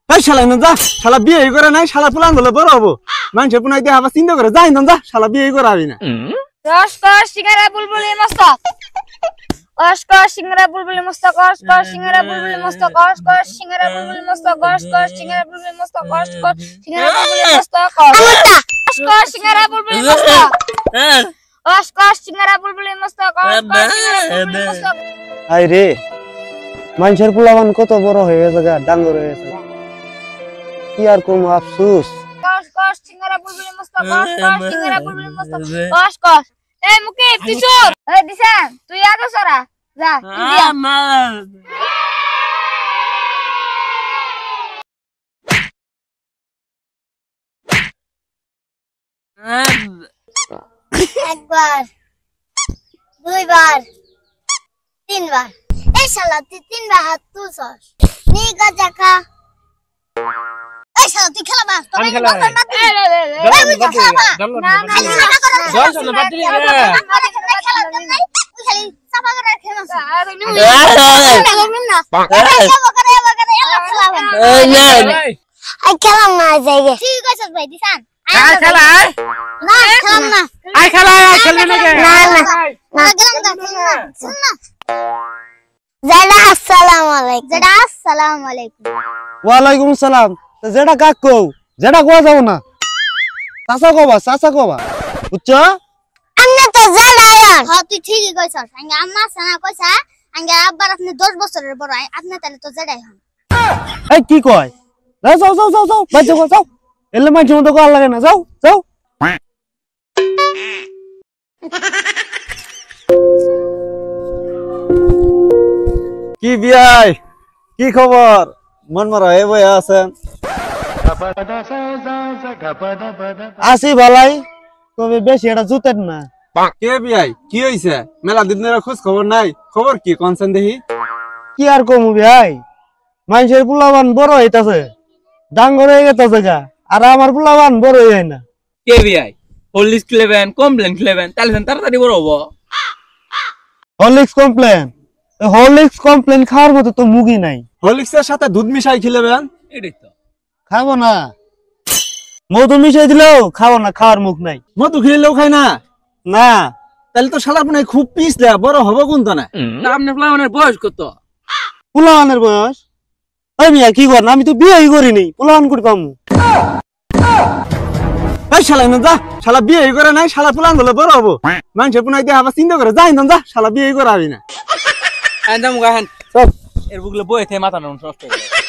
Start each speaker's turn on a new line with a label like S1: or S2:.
S1: এই শালা না যা শালা বিয়ে করে নাই শালা পুলান বলে বড় হবো মানুষে পুনাই দিয়ে আবার চিন্তা করে যাই না যা শালা বিয়ে করে আবি না
S2: রসকর সিঙ্গারা বুলবুলি মস্তক রসকর সিঙ্গারা বুলবুলি মস্তক রসকর সিঙ্গারা বুলবুলি মস্তক রসকর সিঙ্গারা বুলবুলি মস্তক রসকর সিঙ্গারা বুলবুলি মস্তক রসকর সিঙ্গারা বুলবুলি মস্তক রসকর সিঙ্গারা বুলবুলি মস্তক রসকর সিঙ্গারা বুলবুলি মস্তক রসকর সিঙ্গারা বুলবুলি মস্তক
S1: আই রে মানুষের পোলাবান কত বড় হয়ে গেছে গা ডাঙ্গর হয়ে গেছে কি আর কোন আফসোস
S2: রসকর সিঙ্গারা বুলবুলি মস্তক রসকর সিঙ্গারা বুলবুলি মস্তক রসকর এই মুকিব তুই চোর এই দিশান তুই আদো সরা যা ইন্ডিয়া
S3: একবার দুইবার তিনবার এই শালা তুই তিনবার হাত তুলছস নি গাজা খা এই শালা তুই খেলা মার তোর খেলা না
S4: জল চলে বাদ দিলি রে
S3: তুই খালি সাফা করে খেলাস আই খেলাম না যাইগে ঠিক আছে ভাই দিশান
S4: আই খেলা
S3: না খেলাম না
S4: আই খেলা খেলবে না কে
S3: না গেলাম না শুন না জেডা আসসালামু আলাইকুম জেডা আসসালামু আলাইকুম
S1: ওয়ালাইকুম সালাম যেটা কাক কও যেটা কোয়া যাও না চাচা কবা বুঝছ
S3: আমনে তো জেডায়ন হ্যাঁ তুই ঠিকই কইছস আঙ্গা আম্মা সানা কইছা আঙ্গা আব্বার আপনি 10 বছরের বড় আপনি তাহলে তো জেডাই হন
S1: এই কি কয় যাও বাচ্চা যাও এলে মাঝে মতো কল লাগে না যাও কি বিয়াই কি খবর মন মারা এ বই আছেন আসি ভালাই তবে বেশি এটা জুতেন না কে বিয়াই কি হইছে মেলা দিন ধরে খোঁজ খবর নাই খবর কি কনসেন দেখি কি আর কমু বিয়াই মানুষের পোলাবান বড় হইতাছে ডাঙ্গর হয়ে গেছে গা আর আমার পোলাবান বড় হই না
S4: কে বিআই হলিস খেলবেন কমপ্লেন খেলবেন তাহলে তাড়াতাড়ি বড় হবো
S1: হরলিক্স কমপ্লেন খাওয়ার মতো তো মুগই নাই হরলিক্সের সাথে দুধ মিশাই খেলেবেন
S4: এটাই তো
S1: খাবো না মধু মিশাই দিলেও খাবো না খাওয়ার মুখ নাই মধু খেলেও খাই না না তাহলে তো শালা আপনার খুব পিস দেয়া বড় হবো কোনটা না
S4: আপনার প্লানের বয়স কত
S1: পোলাওয়ানের বয়স ওই মিয়া কি করেন আমি তো বিয়েই করিনি পোলাওয়ান করে পামু এই শালা না যা শালা বিয়ে করে নাই শালা পোলাওয়ান বলে বড় হবো মানুষের পুনাই দিয়ে আবার চিন্তা করে যাই না যা শালা বিয়ে করে আবি না
S4: একদম গাহান
S1: চল
S4: এর বুকলে বই থেকে মাথা নষ্ট হয়ে